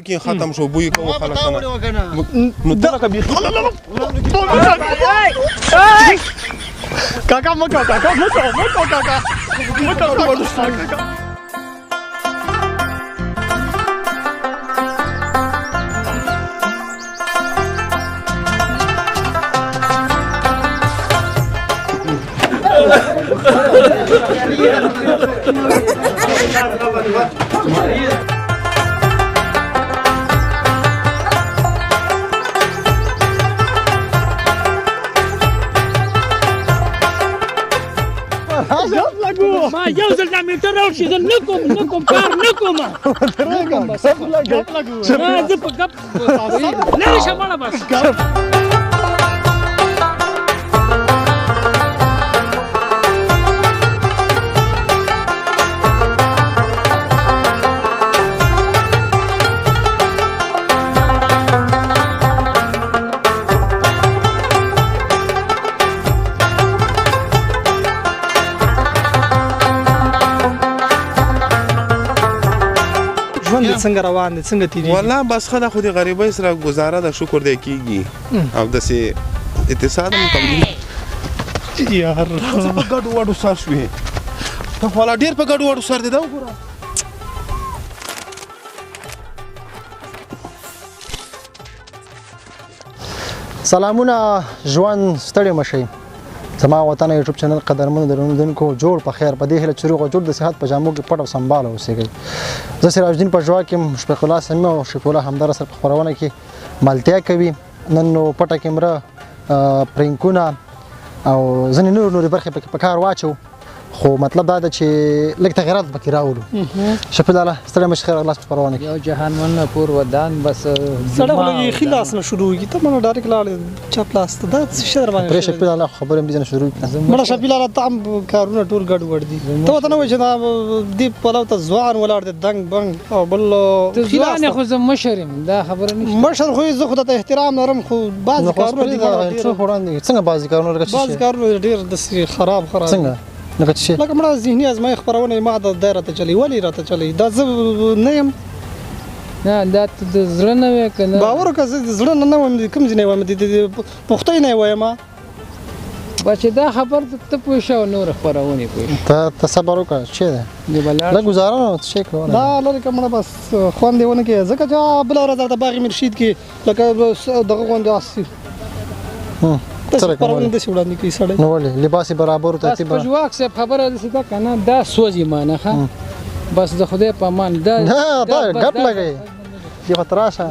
کې ختم شو بوی کوو خلک نو ته لکه بیخي کاکا مکو کاکا ما یو ځل دا میټر راوشي زه نه کوم کار نه کوم زه په ګپ لرې شه مړه بس څنګه روان دي څنګه تیری والله بس خدا خو دې غریبۍ سره گزاره د شکر دی کیږي او داسې اقتصاد هم تمرین یار څه په ګډو وډو سر شوې ته خو لا ډېر په ګډو وډو سر دی دا وګوره سلامونه ژوند ستړي مشئ زما وطن یوټیوب چینل قدرمنو درنوونکو جوړ په خیر په دې هیله چې روغ جوړ د صحت په جامو کې پټ او سنبال اوسئ زه سراج الدین پژوا کې مشفق الله سمي او شفیع الله همدار سره په خبرونه کې ملتیا کوي نن نو پټه کیمره پرینکونه او ځینې نورې برخې په کار واچو خو مطلب دا ده چې لږ تغیرات پکې راوړو شفیع الله ستړی مشه خیر الله په خبرونه کې یو جهان من پور ودان بس سړی ولې خلاص نه شروع کی ته مونږ ډایرکټ لاړ چا پلاس ته دا څه شر باندې پرې شفیع الله خبرې هم دې نه شروع مړه شفیع الله ته کارونه ټول ګډ وډ دي ته وته نو چې دا دی په لو ته ځوان ولاړ دي دنګ بنګ او بل خلاص خو زه مشرم دا خبره نشته مشر خو زه خدای ته احترام لرم خو بعض کارونه دي څنګه بعض کارونه لکه بعض کارونه ډیر د خراب څنګه لکه مړه ذهني ازمایښت خبرونه ما د دایره ته چلی ولی راته چلی دا زه نه یم نه دا ته د زړه نه وې که نه باور وکړه زه د زړه نه وایم کوم ځای نه وایم د پښتو نه وایم بچې دا خبر ته پوه شه او نور خپرونې پوه ته صبر وکړه چې دی لږ ګزاره نه څه کوه دا لرې که مړه بس خوند یې ونه کړې ځکه چې بله ورځ درته باغ مرشید کې لکه دغه غوندې اسي خبرونه داسې وړاندې کوي سړی نو ولې لباس یې برابر و ترتیب پژواک صاحب خبره داسې ده که نه دا سوځي مانه ښه بس د خدای په امان دا ګپ لګوي دې خوا ته راشه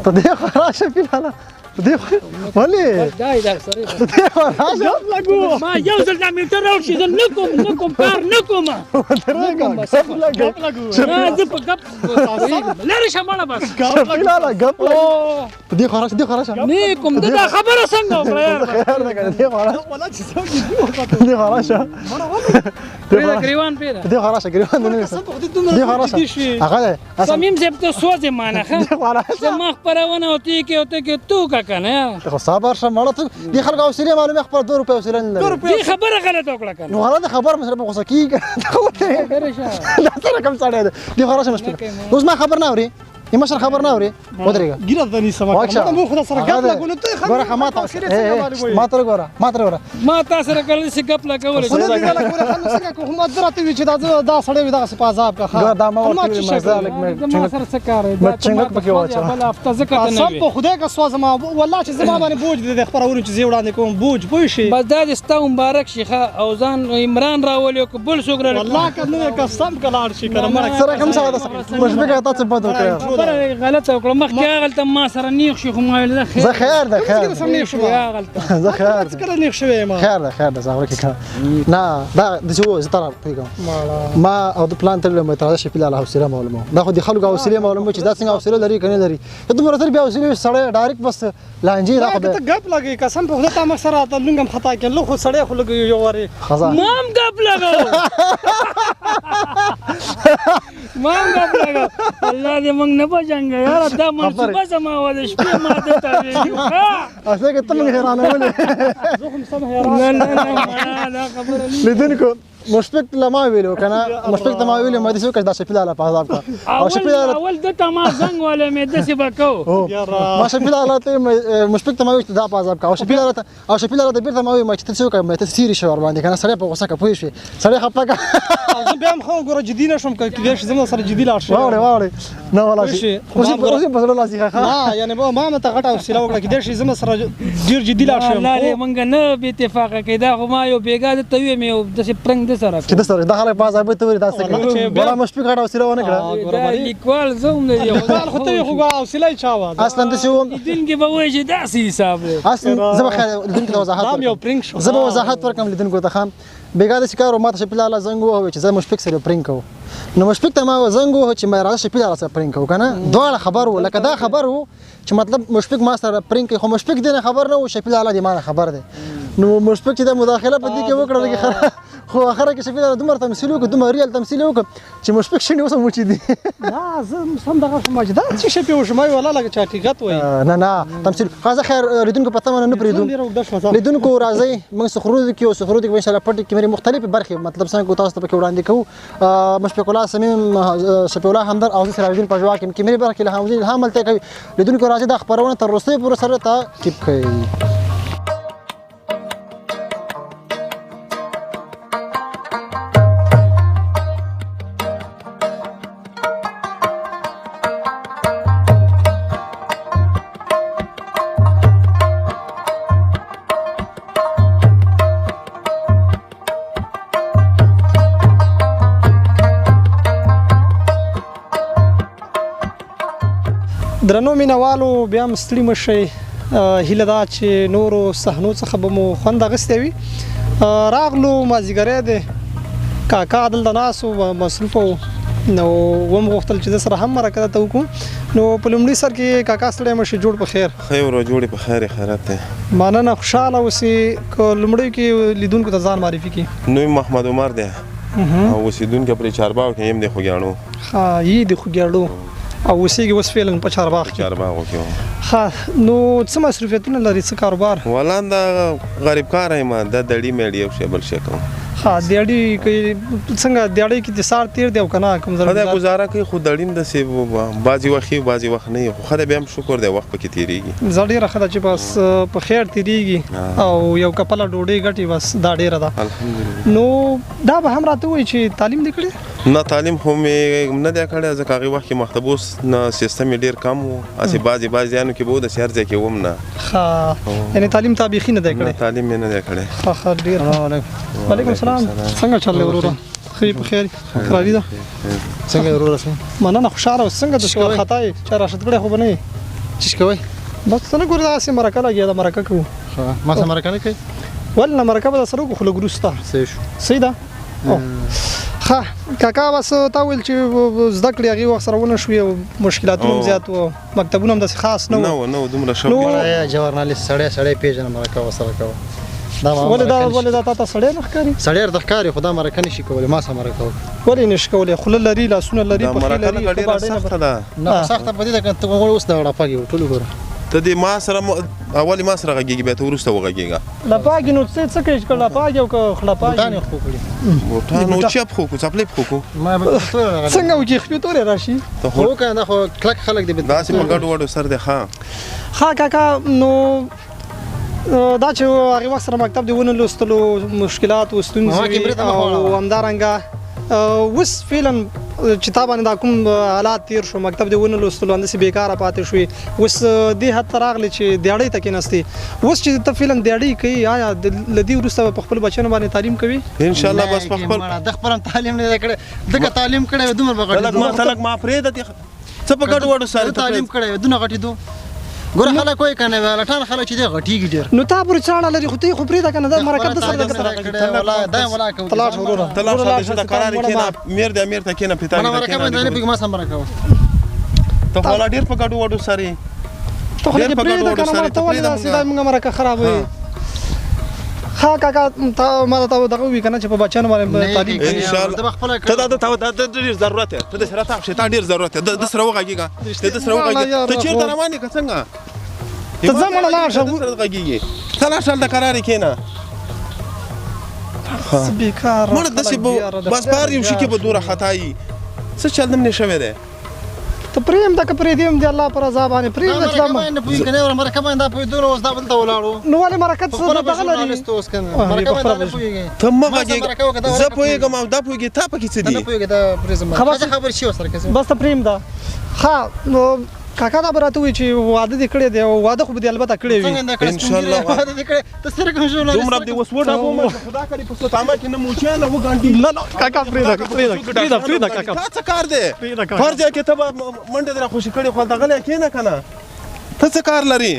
ته دې خوا راشه فلحاله دې خوا ولې دې خوا راشه ما یو ځل دا میټر راوشي زه نه کوم کار نه کوم زه په ګپ لرې شه مړه بس فلحاله ګپ دې خوا راشه نه کوم دا خبره څنګه وکړه یار خیر ده کنه دې خوا راشه دې خوا راشه پرېږده ګریوان پرېږده دې خوا راشه ګریوان دې خوا راشه هغه دی صمیم صاحب ته سوځې مانه ښه زما خپرونه او ته کې تو که که نه خو صبر شه مړه ته دې خلکو حوصلې معلومې خپل 2 روپۍ حوصله نه لري دې خبره غلطه وکړه که نو غلطه خبره مې سره په غوسه کېږي دا څه رقم سړی دی دې خوا راشه مشکل اوس ما خبر نه اورې مشر خبر نه اوري ودرېږه ګیره ته نیسه مو خو سره ګپ لګول ته خبره ما ته ګوره ما تا سره کله څه ګپ لګول خو نه دی لګول خو څنګه کوم درته وی چې دا سړی وي دا په عذاب کا ګوره دا ما ورته مزه لګ مې سره څه کار دی چنګ پکې واچا بل هفته زکه نه سم په خدای کا سوز ما والله چې زما باندې بوج دي خبرونه چې زی وړاندې کوم بوج پوي شي بس دا ستا مبارک شيخه او ځان عمران راولې کو بل څوک راولې والله کنه قسم کلاړ شي کنه مړ سره کوم څه ده مشبګه تاسو په دوه غلط وکړه مخکې هغلته ما سره نیغ شي خو ما ویل زه خیر ده خیر زه خیر کله نیغ شوی ما خیر ده زه ورکه نه دا د څه زه تر پیګم ما او د پلان تر مې تر شي په حوصله معلومه دا خو د خلکو حوصله معلومه چې دا څنګه حوصله لري کنه لري ته دومره تر بیا حوصله سړی ډایرکټ بس لانجی دا ته ګپ لګي قسم په خدای ته ما سره ته لنګم خطا کې لو خو سړی خو لګي یو وری مام ګپ لګاو مام ګپ لګاو الله دې موږ نه بچنګ یار دا منصوبه سما و د شپې ماته ته اسه کې ته موږ حیرانه ولې زه هم سم حیران نه دا خبره لیدونکو مشفق لما ویلو کنه مشفق ته ما ویلو ما دې څه دا شپیل الله په عذاب کا او شپیل الله اول د تما زنګ ولا مې د څه بکاو ما شپیل الله ته مشفق ته ما ویل دا په عذاب کا او شپیل الله ته بیرته ما ویل ما چې څه کوم ته سیری شو ور باندې کنه سړی په غوسه کې پوي شي سړی خپه کا بیا هم خو ګوره جدي نشم کې چې زما سره جدي لاړ شي واوري نه ولا شي اوس په سره لاسي ښه نه یعنی ما ته غټه وسیله وکړه کې چې زما سره ډیر جدي لاړ شي الله مونږ نه به اتفاق کېدا خو ما یو بیګا د توې مې د پرنګ د سره چې د سره د خلک په عذاب ته وري تاسو کې ولا مشفق غټه وسیله ونه کړه دا لیکوال زوم نه یو خو ته خو حوصله چاوه اصلا د شو دین کې به وایي چې داسې حساب دی اصلا زما خیال دین کې وضاحت نام یو پرنګ شو زما وضاحت ورکم لیدن کو ته خام بیګا د شکار ما ته شپیل الله زنګ وو چې زما مشفق سره پرنګ کو نو مشفق ته ما زنګ وو چې ما راځه شپیل الله سره پرنګ کو کنه دواړه خبر وو لکه دا خبر وو چې مطلب مشفق ما سره پرنګ خو مشفق دې خبر نه وو شپیل الله دې ما خبر ده نو مشفق چې د مداخله په دې کې وکړه کې خو اخره کې شپیل الله دومره تمثيل وکړ دومره ریل تمثيل وکړ چې مشفق شنه اوس مو چې دي نه زه سم دغه شم چې دا چې شپې وشمای ولا لکه چې حقیقت وای نه تمثيل خاصه خیر ریدونکو پته نه پریدو لیدونکو راځي موږ سخرود کې او سخرود کې ان شاء الله پټ کې مری مختلفه برخې مطلب څنګه تاسو ته پکې وړاندې کوو مشفق الله سمیم شفیع الله همدر او سراجدین پژوا کې مری برخې له حمزه الهام ملته کوي لیدونکو راځي د خبرونه تر وروسته پورې سره ته کیپ کوي درنو مینوالو بیا هم ستړي مشئ هیله ده چې نورو صحنو څخه به مو خوند اخیستی وي راغلو مازدیګری دی کاکا دلته ناست و مصروفه و نو وم غوښتل چې د سره هم مرکه ته وکړو نو په لومړي سر کې کاکا ستړی مشئ جوړ په خیر خیر او جوړې په خیر خیرات دی مننه خوشحاله اوسې که لومړی کې لیدونکو ته ځان معرفي کړي نوم محمد عمر دی او اوسېدونکی پرې چارباغ کې یم د خوږیاڼو ښه یي د خوږیاڼو او اوسېږي اوس فعلا په چارباغ کې چارباغو کې ښه نو څه مصروفیتونه لري څه کاروبار ولان دا غریب کار یم د دړی میډي او شی بل شي کوم ها دیاړي کې څنګه دیاړي کې د سار تیر دی او کنه کوم ځل دا گزاره کوي خو دړین د سی بازي وخی بازي وخت نه خو خدای به هم شکر دی وخت پکې تیریږي زړی راخه چې بس په خیر تیریږي او یو کپله ډوډۍ غټي بس دا ډیره ده نو دا به هم راته وای چې تعلیم دې کړی نه تعلیم خو مې نه دی کړی ځکه هغه وخت کې مختبوس نه سیستم ډیر کم وو اسی بازي انو کې به د شهر ځای کې وم نه ها یعنی تعلیم تابعخي نه دی کړی تعلیم مې نه دی کړی ها ډیر وعلیکم السلام څنګه چل وروره خې په خیر خرابې ده څنګه وروره سم مننه خوشاله څنګه د شو خطای چې راشد کړي خو بنه چی کوي بس څنګه ګور دا سي مرکه لګي دا مرکه کوو ما سره مرکه نه کوي ولنه مرکه به سره خو لګروستا صحیح شو سیدا ښه کاکا بس تا ویل چې زده کړې هغه وخت سره ونه شوې مشکلاتونه زیات وو مکتبونه هم د خاص نه نو دومره شوق جورنالیست سړی پیژنه مرکه وسره کوي ولې دا تا سړی نه ښکاري سړی د ښکاري خدا مرکه نشي کولای ما سره مرکه ولې نشي کولای خله لري لاسونه لري په خله لري ډیره سخته ده نه سخته په دې کې ته اوس دا راپاږي ټول ګوره ته دې ما سره اولی ما سره غږیږي بیا ته وروسته وغږیږه لا پاګي نو څه کوي چې لا پاګي او خلا پاګي دا نه خو کړی موټا نو چپ خو کو څپلې خو ما څنګه وږي خو ته راشي ته خو کنه خو کلک خلک دې دا سي په ګډ وډو سر ده ها کاکا نو دا چې هغه وخت سره مکتب دی ونه لوستلو مشکلات او ستونزې او همدارنګه وس فعلا چې تا باندې دا کوم حالات تیر شو مکتب دی ونه لوستلو اندسې بیکاره پاتې شوې وس دې حد ته راغلی چې دیاړۍ ته کېناستې اوس چې ته فعلا دیاړۍ کوي آیا له دې وروسته په خپل بچیانو باندې تعلیم کوي ان شاء الله بس په خپل د خپل تعلیم نه کړی دغه تعلیم کړی دومره بغړ تلک ما پرې د څه په ګډ وډو سره تعلیم کړی دونه غټي دو ګور خلک کوئی کنه لټان خلک چې دی غټیږي ډیر نو تا پر چاړه لري خو ته خو پرې دا کنه دا مرکب د سره کړی ولا دا ولا کوي تلاش وروره تلاش د قرار کېنه میر د امیر ته کېنه پتا نه مرکب نه به ما سم راکاو ته ولا ډیر په ګډ وډو سره ته خو دې پرې دا کنه ته ولې دا سیده موږ مرکه خراب وي ها کاکا تا ما ته دغه وی کنه چې په بچانو باندې تعلیم ان شاء الله ته د ډیر ضرورت ته د سره تاسو ته ډیر ضرورت د سره وغږیږي ته د سره وغږیږي ته چیرته روانې که څنګه ته زمونه لا شو غږیږي تلاش د قرار کېنه بیکار مړه داسې به بس په هر یو شي کې به دوره خطا وي څه چل نه شوی دی ته پرېږده که پرېږدي د الله په رضا باندې پرېږده چې دا نه پوهېږي که نه مرکه باندې دا پوهېدو نو اوس دا بلته ولاړو نو ولې مرکه څه دغه لري ژورنالست اوس که نه مرکه باندې نه پوهېږي ته مه غږېږه زه پوهېږم او دا پوهېږي تا پکې څه نه دي پوهېږي دا پرېږدم ښځه خبرې شي ورسره که څه بس ته پرېږده ښه نو کاکا دا به راته وایي چې واده دې کړی دی او واده خو به دې البته کړی وي څنګه دا کړه انشاءالله. واده دې کړی ته ستر کوم ژورنالست دومره دې اوس وډبوم خدا کړي په سوتامه کې نه موچیان او ګانډي نه نه کاکا پرېږده کاکا تا څه کار دی پرېږده کاکا. هر ځای کې ته به منډې در خوشي کړې خو دغه لی کښېنه که نه ته څه کار لري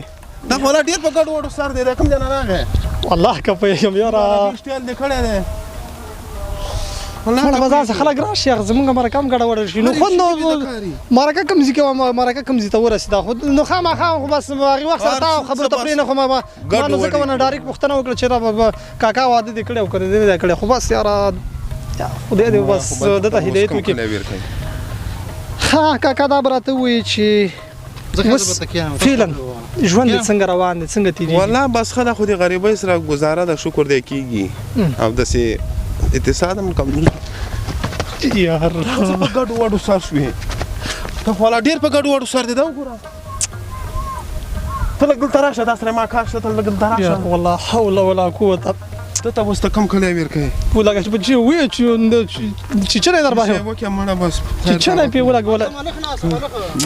دا خو لا ډېر په ګډ وډو سر دی دا کوم ځای نه راغی والله که پوهېږم یاره سټایل دې کړی دی مړه به داسې خلک راشي هغه زمونږ مرکه هم ګډوډه شي نو خو نو مرکه کوم ځای کې مرکه کوم ځای ته ورسېده خو نو خامخا خو بس هغې وخت سره تا خبرو ته پرېنه خو ما نو ځکه ونه ډایرکټ پوښتنه وکړه چې دا کاکا واده دې کړی او که دې نه دی کړی خو بس یاره خدای دې بس دته هدایت وکړي ها کاکا دا به راته ووایي چې فعلا ژوند دې څنګه روان دی څنګه تېرېږي والله بس خله خو د غریبۍ سره ګزاره د شکر دی کېږي او داسې اقتصاد هم کمزوري یار څه په ګډو وډو سر شوې ته خو لا ډېر په ګډو وډو سر دی دا وګوره ته لږ دلته راشه دا سره ما کار شته ته لږ دلته راشه والله حول ولا قوة ته ته اوس ته کم کلی ویر کوې ولګه چې بچي وې چې چیرې در باندې وکړه مړه بس چې چنه په ولګوله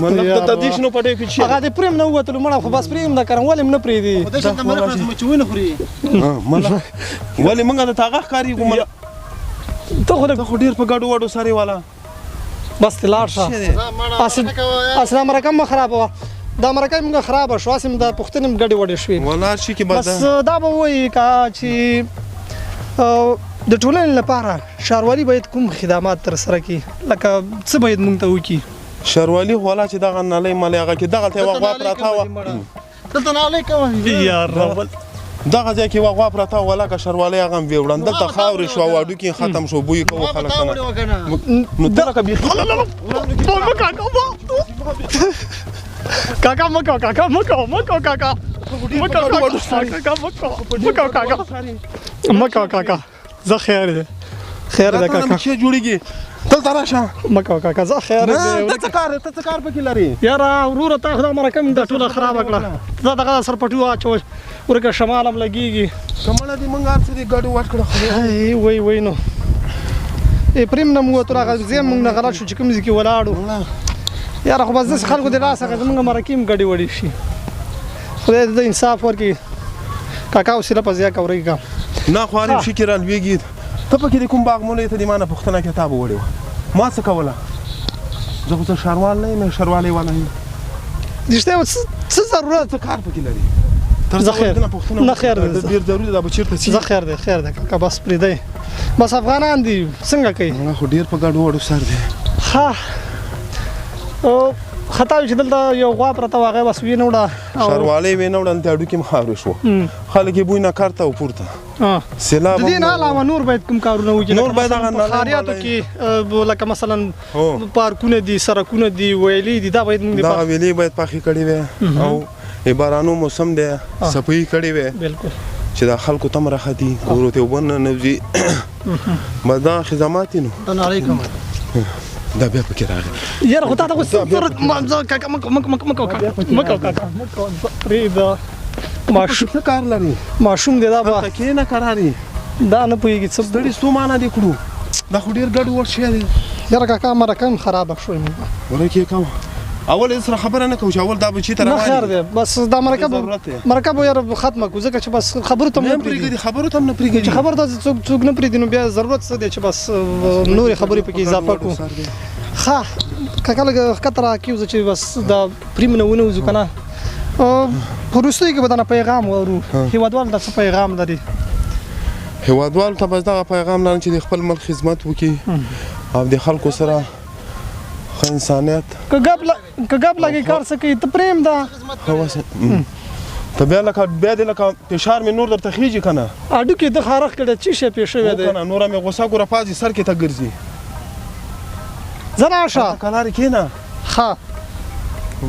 ملک ته تدیش نو پټې کې چې هغه دې پرېم نه وته مړه خو بس پرېم نه کړم ولې نه پرېدي خدای ته ملک راځم چې ونه خوري ملک ولې موږ د تاغه ښکاري کوم ته خو ډېر په ګډو وډو سره والا بس لاړ شه اصل مرکه مخ خرابه دا مرکه موږ خرابه شو اسیم دا پښتنې ګډې وډې شوې والله شي کې بس دا به وایي کا چې د ټولنې لپاره ښاروالي باید کوم خدمات ترسره کړي لکه څه باید موږ ته وکړي ښاروالي خو والا چې دغه نالۍ مالۍ هغه کې دغلته یوه غوا پراته وه دلته نالۍ کوه یا رب دغه ځای کې یوه غوا پراته وه والله که ښاروالۍ هغه هم ویوړن دلته خاورې شوه او هډوکي ختم شو بوی کوو خلک نو دغه بیخي کاکا مکو کاکا زه خیر دی کاکا څه جوړېږي دلته راشه مکو کاکا زه خیر دی ته څه کار پکې لري یاره وروره تا خو دا مرکه مې دا ټوله خرابه کړه دا دغه سرپټي واچول ورکه شمال هم لګېږي کمړه دې موږ هر څه دې ګډو وډ کړه وای نو پرېم نه مو وتو هغه ځای موږ نه غلط شو چې کوم ځای کې ولاړو یاره خو بس داسې خلکو دې راسه زموږ مرکې هم ګډې وډې شي خدای دې انصاف ورکړي کاکا حوصله په ځای کوي نه خو هر یو شي کې رالوېږي ته پکې د کوم باغمونې ته دې ما نه پوښتنه کتاب وړې وه ما څه کوله زه خو ته ښاروال نه یم ښاروالۍ والا یم رښتیا څه ضرورت څه کار پکې لري زه خیر نه خیر دی ډېر ضروري ده دا به چېرته ځي زه خیر دی کاکا بس پرېږدی بس افغانان دي څنګه کوي خو ډېر په ګډو وډو سر دی ها خطا چې دلته یو غوا پرته وه هغه بس ویې نه وړه ښاروالۍ ویې نه وړه د هډوکي هم خاورې شو خلک یې بوی نه کارته او پورته سیلاب د دې نه علاوه نور باید کوم کارونه وکړي نور باید هغه په ښاریاتو کې لکه مثلا پارکونه دي سړکونه دي ویلې دي دا باید موږ دغه ویلې باید پاخې کړې وې او بارانو موسم دی صفایي کړې وې بالکل چې دا خلکو ته هم راحت دي کورو ته اوبه نه نوځي بس دا خدمات دي نو علیکم دا بیا پکې راغی یاره خو تا ته اوس کاکا مکو کاکا پرېږده څه کار لري ماشوم دی دا به هلته کښېنه کراري دا نه پوهېږي څه ستړي ستومانه دې کړو دا خو ډېر ګډ وډ شی دی یاره کاکا مرکه هم خرابه شوې ورکې کوه اول یې سره خبره نه کوو چې اول دا به چېرته نه خیر دی بس دا ضرورت دی مرکه به یاره ختمه کړو ځکه چې بس خبرو ته هم نه پرېږدي خبرو ته هم نه پرېږدي چې خبرو ته څوک نه پرېږدي نو بیا ضرورت څه دی چې بس نورې خبرې پکې اضافه کړو ښه کاکا لږ ښکته راکېوځه چې بس دا پرېم نه ونوځو که نه په وروستیو کې به دنه پیغام ورو هېوادوال ته څه پیغام لري هېوادوالو ته بس دغه پیغام لرم چې د خپل ملک خدمت وکړي او د خلکو سره ښه انسانیت که ګپ لګي کار څه کوي ته پرېم ده ته بیا دې لکه فشار مې نور درته خېږي که نه هډوکي د خارښ کړی څه شی پېښ شوی دی نوره مې غوسه ګوره پاځي سر کې ته ګرځي ځه راشه که لارې کښېنه ښه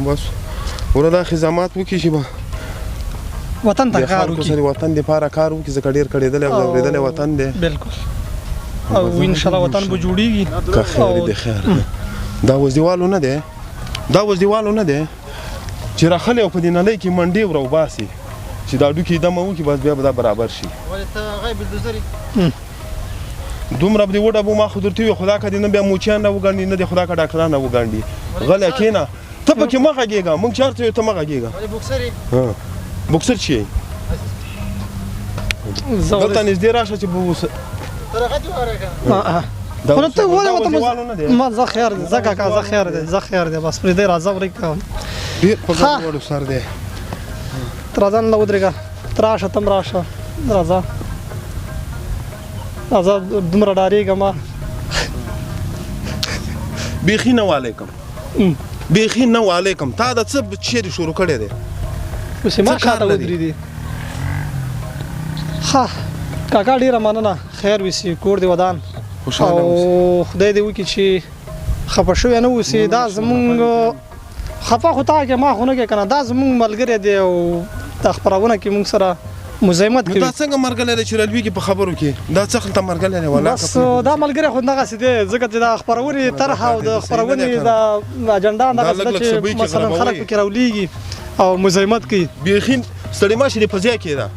بس وره دا خدمات وکړي چې به وطن ته د کار خلکو وکړي سره وطن دپاره کار وکړي ځکه ډېر کړېدلی او ځورېدلی وطن دی بالکل او ان شاء الله وطن به جوړیږي که خیر دی خیر دا اوس دیوالو نه دی دا اوس دیوالو نه دی چې راخلی او په دې نلۍ کې منډې وروباسي چې دا ډوکې دمه وکړي بس بیا به دا برابر شي دومره به دې وډبو ما خو درته وویل خدا که دې نه بیا موچیان راوګنډي نه دې خدا که ډاکټران راوګنډي غلی کښېنه ته پکې مه غږېږه موږ چېرته یو ته مه غږېږه بوکسر چې یې دلته نږدې راشه چې خو ته ولې ورته ما زه خیر دی زه کاکا زه خیر دی زه خیر دی بس پرېږدی راځه ورېږه ډېر په ګډوډو سر دی ته راځه نه ودرېږه ته راشه ته هم راشه راځه راځه دومره ډارېږه ما بیخي نه وعلیکم بیخي نه وعلیکم تا د څه چیرې شروع کړی دی اوس یې ما شاته ودرېدي ښه کاکا ډېره مننه خیر وسي کور دې ودان او خدای دې وکړي چې خفه شوی نه اوسې دا زمونږ خفه خو تا کې ما خو نه کې که نه دا زمونږ ملګری دی او دا خپرونه کې مونږ سره مزاحمت کوي دا څنګه مرګلی دی چې رلوي کې په خبرو کې دا څه خلته مرګلی دی بس دا ملګری خو دغسې دی ځکه چې دا خپرونې طرحه او د خپرونې دا اجنډا دغسې ده چې مثلا خلک پکې راولیږي او مزاحمت کوي بیخي ستړې ماشي دې په ځای کې ده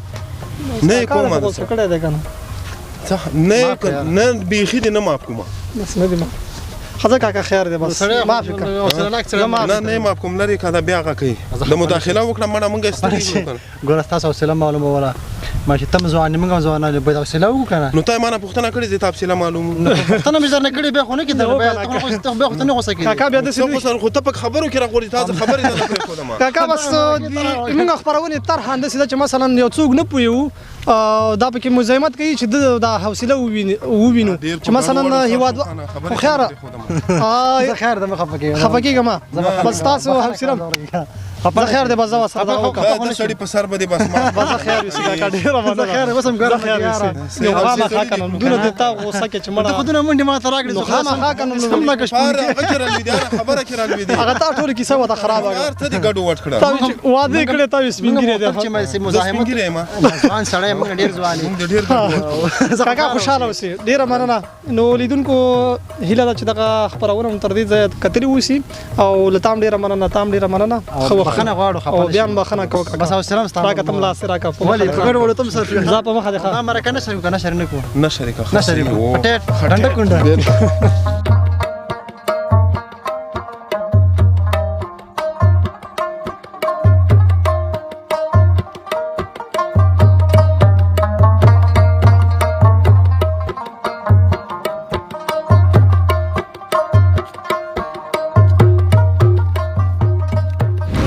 نه یې کومه غوسه کړی دی که نه نه بیخي دې نه معاف کومه بس نه دي معاف ښه کاکا خیر دی بس معاف یې کړه نه نه معاف کوم لرې که دا بیا هغه کوي د مداخله وکړه مړه مونږ یې سترګې وکړه ګوره ستاسو حوصله معلومه وله ما چې ته هم ځوان موږ هم ځوانان یو باید حوصله وکړو که نه نو تا یې ما نه پوښتنه کړې چې تا حوصله معلوم پوښتنه مې درنه کړې بیا خو نه کېدله بیا خو ته نه غوسه کېږې کاکا بیا داسې خو ته په خبرو کې راغورې تا خبرې نه پرېښودم کاکا بس موږ خپرونې طرحه همداسې ده چې مثلا یو څوک نه پوهیو دا پکې مزاحمت کوي چې د دا حوصله ووینو چې مثلا هیواد خو خیره زه خیر ده مې خفه کېږم خفه کېږم ما بس تاسو حوصله زه خیر دی بس زه ورسره دغه وکړم د سړي په سر به دې بس ما بس زه خیر اوسې کاکا ډېره مننه خیر اوس هم ګرم یو خامخا که نه دونه دې تا غوسه کې چې مړه ته خو دونه منډې ما ته راکړې نو خامخا که نه هم لکه شپون هغه کې رالوېدې هغه خبره کې رالوېدې هغه تا ټوله کیسه ورته خرابه کړه ته دې ګډوډ کړه تا چې واده یې کړی تا یې سپین ږیری دی چې مې مزاحمت ګیری ما ځوان سړی موږ ډېر ځوان یو مونږ ډېر ګډوډ کاکا خوشحاله اوسې ډېره مننه نو لیدونکو هیله ده چې دغه خپرونه هم تر دې ځایه کتلې اوسي او له تا هم ډېره مننه تا هم ډېره مننه بخښنه غواړو او بیا هم بخښنه کوه بس حوصله هم ستا راکړه ته هم لاس یې راکړه ولې په ګډوډو ته هم سر ځه په مخه دې ښه دا مرکه نشر وکړه نشر نه کوو نه شریکه نشر یې کوو پټېټ ډنډه کونډه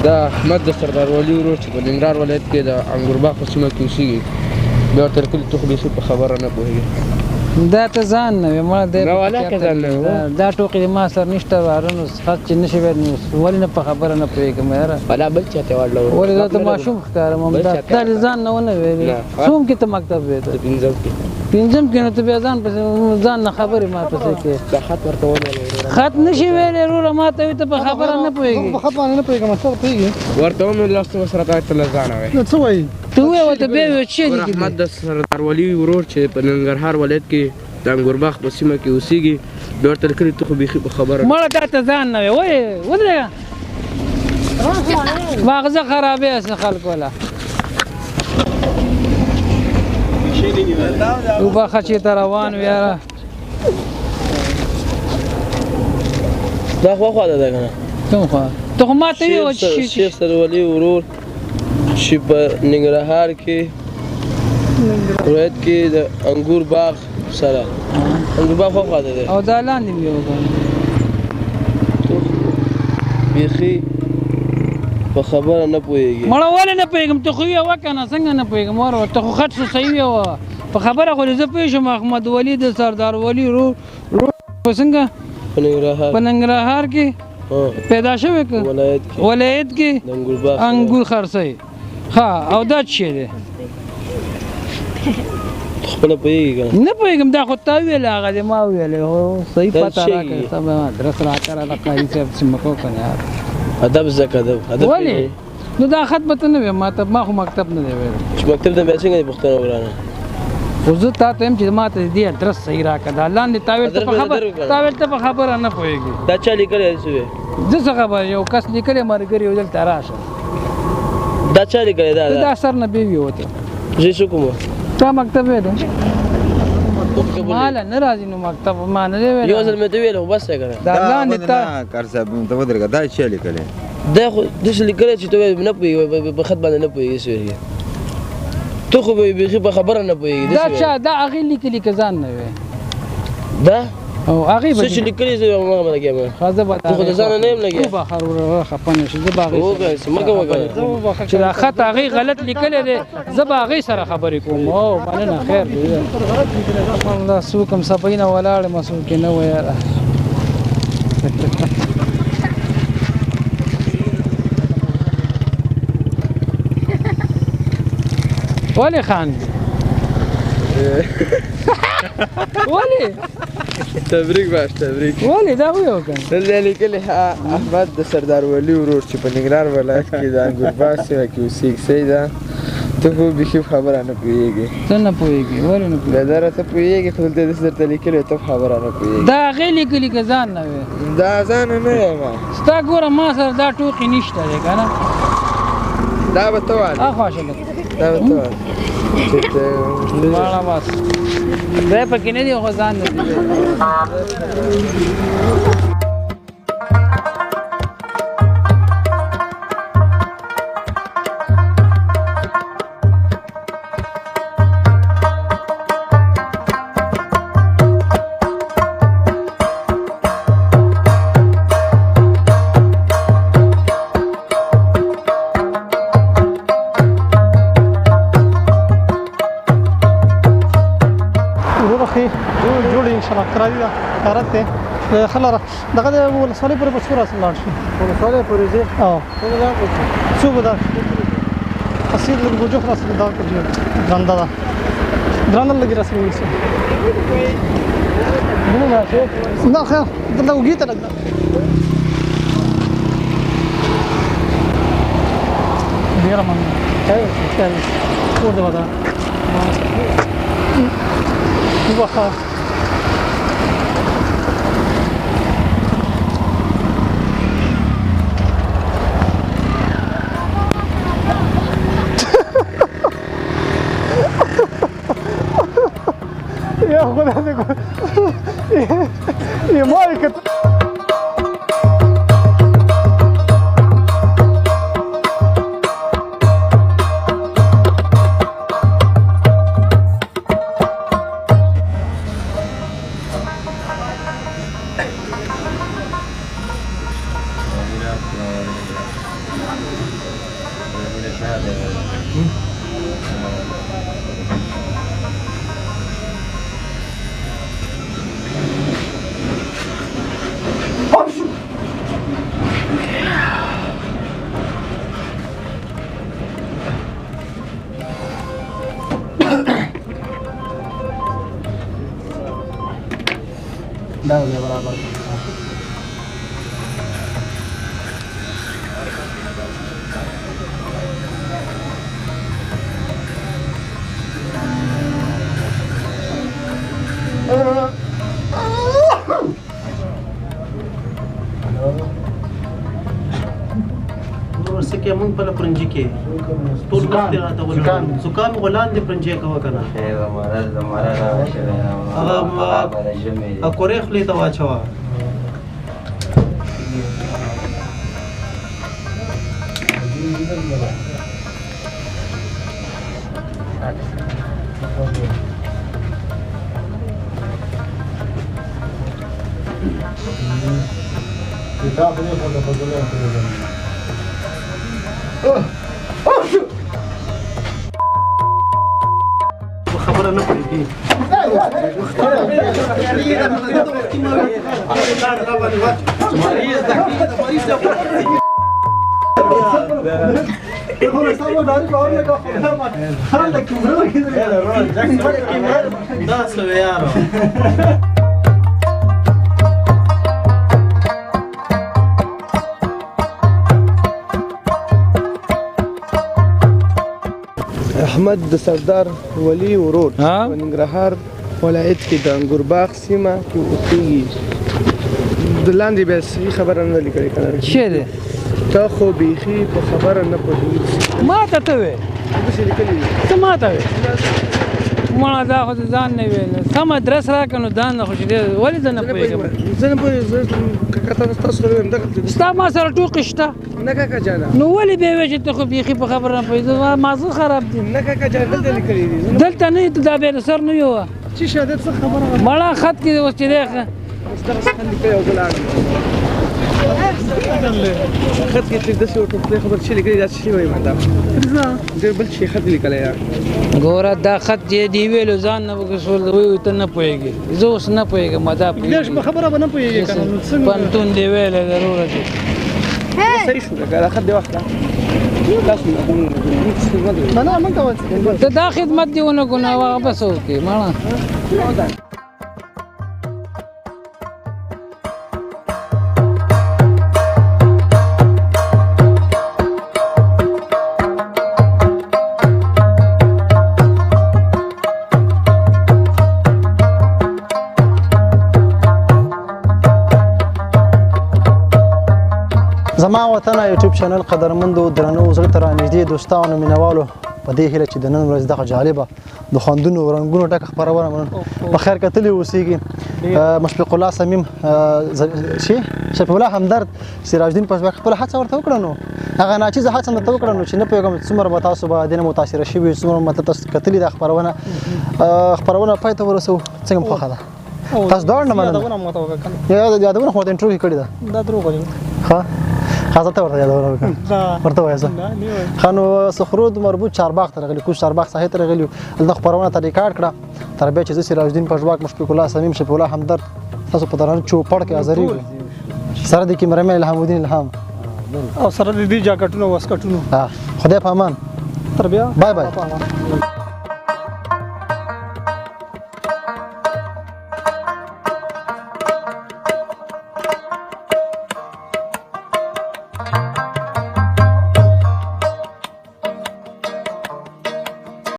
دا احمد د سردار ولي ورور چې په ننګرهار ولایت کې د انګور باغ په سیمه کې اوسېږي بیا ورته لیکلي ته خو بیخي په خبره نه پوهېږې دا ته ځان نه وي مړه دی نه ولاکه ځان نه وي دا ټوکې د ما سره نشته وارنو خاص چې نشي ویل نو ولې نه په خبره نه پوهېږم یاره ولا بل چا ته واړله ولې دا ته ماشوم ښکارم دا دې ځان نه ونه ویلې څوم کې ته مکتب وې ته پنځم کې پنځم کې نو ته بیا ځان نه خبرې ما پسې کې دا خط ورته وویل خط نشي ویلې وروره ما ته وي ته په خبره نه پوهېږې په خط باندې نه پوهېږم ته پوهېږې ورته ومې لوستو سره تا ته له ځانه وی نو څه وایي ته ووایه ورته بیا ویې چې لیکلي احمد د سردار ولي ورور چې په ننګرهار ولایت کې د انګور باغ په سیمه کې اوسېږي بیا ورته لیکلي ته خو بیخي په خبره مړه تا ته ځان نه وي وایې ودرېږه ماغزه خرابې است خلکو ولا وبخه چې ته روان وې یاره دا خوا ده ده که نه کوم خوا ته خو ما ته ویې چې شیخ سردار ولي ورور چې په ننګرهار کې ولایت کې د انګور باغ سره انګور باغ خوا ده او دا لاندې مې وکړه بیخي په خبره نه پوهېږي مړه ولې نه پوهېږم ته خو ویې وکنه څنګه نه پوهېږم ور ته خو خط صحیح ویې په خبره خو زه پوه شم احمد ولي د سردار ولي ورور څنګه په ننګرهار کې پیدا شوی که ولایت کې انګور خرڅوي ها او دا څه شی دی خپله پوهېږي که نه پوهېږم دا خو تا ویل هغه دې ما ویلی خو صحیح پته راکړه سم ادرس راکړه د قاضي صاحب سیمه کو که نه ادب زده که ادب ولې نو دا خط به ته نه وې ما خو مکتب نه دی ویلی چې مکتب ته بیا څنګه دې پوښتنه وکړه خو زه تا ته یم چې ما ته دې ادرس صحیح راکړه دا لاندې تاویل ته په خبره نه پوهېږي دا چا لیکلی څه وې زه څه خبر یو کس لیکلی ملګري یو دلته راشه دا چا لیکلی دا سر نه بې وي وته زه څه کوم تا مکتب ویلی ماله نه راځي نو مکتب ما نه دی ویلی یو ځل مې ته ویلی خو بس دی که نه دا لاندې تا کار صاحب ته ودرېږه دا چا لیکلی دا خو داسې لیکلی چې ته وایې نه پوهېږي په خط باندې نه پوهېږي څه ویلي ته خو به بیخي په خبره نه پوهېږي دا چا دا هغې لیکلي که ځان نه وی دا او هغې څه چې لیکلي زه هغه به لګیا یم زه به ته خو د ځانه نه یم لګیا بخر وروره خفه نه شي زه به هغې وګورې مه کوه که چې دا خط هغې غلط لیکلی دی زه به هغې سره خبرې کوم او مننه خیر دی الله څوک هم صفۍ نه ولاړ یم څوک یې نه و یاره ولې خاندې ولې تبریک باش تبریک ولې دا ویو که دلته لیکلی احمد د سردار ولی ورور چې په ننګرهار ولایت کې د انګورباغ سیمه کې اوسېږي ده ته خو بیخي په خبره نه پوهېږي ته نه پوهېږې ولې نه بیا دا راته پوهېږي خو دلته داسې درته لیکلي ته په خبره نه پوهېږي دا هغې لیکلي که ځان نه وی دا ځانه نه یم ستا ګوره ما سره دا ټوکې نشته دی که نه دا به ته وایې اخواشه لږ دا به ته وایې چې ته ماړه بس دی پکې نه دی خو ځان نه دی جوړ ان شاء الله کرا دي کارت ته خلره دغه د ولسوالۍ پورې په څوره لاړ شي ولسوالۍ پورې ځي او څو بده اصل د ګوجو خلاص دا کوي ځاندا دا درنه لګي راسي وي نه نه خیر دلته وګی ته لګا ډیر من څه څه ودا وخا يا خد هذيك يا مالك دا دی برابر ورسکه مونږ په پرنجي کې ټول وخت راته ولر زکام غلان دي پرنجي کا وکنه هغه کورې خلی ته واچوا خبره نه پوهېږي دا څه یاره احمد د سردار ولی ورور ها؟ په ننګرهار ولایت کې د انګور باغ سیمه کې اوسېږي د لاندې بیا صحیح خبره نه لیکلې کنه څه دی تا خو بیخي په خبره نه پوهېږي ما ته ته وې داسې لیکلي دي ته ما ته وې مړه دا خو ځان نه وې سم ادرس راکړه نو ځان نه خو چې دی ولې زه نه پوهېږم زه نه پوهېږم کاکا تاسو سره ویم دغه ستا ما سره ټوکې شته نه کاکا جانه نو ولې بیا وې چې ته خو بیخي په خبره نه پوهېږې مازه خراب دي نه کاکا جانه دلته لیکلي دي دلته نه ته دا بیا سر نه یو چې شهادت څه خبره مړه خط کې اوس چې دی دغه څه لیکلي او بل اړه خط کې چې داسې ورته خبر چې لیکلي دا څه وایي دا بل شي خط لیکلی یا ګوره دا خط چې دی ویلو ځان نه وګسول وي ته نه پوهېږې زه اوس نه پوهېږم دا دېش په خبره به نه پوهېږي کنه نو څنګه پنتون دی ویلی ضروره دی صحیح شو دا خط دی واخله تاسو نه مونږ کوو ته دا خدمت دی ونه کړو نو هغه بس وکړې مړه زما وطن یوټیوب چینل قدرمندو درنو زړه ته رانږدې دوستانو مینوالو په دې هیله چې د نن ورځ دغه جالبه د خوندونو رنګونو ډکه خپرونه په خیر کتلې اوسېږي مشفق الله صمیم شفیع الله همدرد سراج الدین پښتون خپل هڅه ورته وکړه نو هغه ناچیزه هڅه مته وکړه نو چې نه پوهېږم څومره به تاسو به دې نه متاثره شوي څومره مطلب تاسو کتلې دا خپرونه پای ته ورسوو څنګه خوښه ده تاسو دواړه نه مننه یادونه خو ورته انټرویو کړې ده دا دروغ وایي ښه خاصه ته ورته یادونه وکړه ورته وایه ښه نو سخرود مربوط چارباغ ته راغلي کوز چارباغ ساحې ته راغلي هلته خپرونه ته ریکارډ کړه تر بیا چې زه سراج الدین پښواک مشفق الله صمیم شفیع الله همدرد تاسو په درانه چوپړ کې حاضرې سره د کیمرامین الهام الدین الهام او سره د دې جاکټونو واسکټونو خدای په امان تر بیا بای بای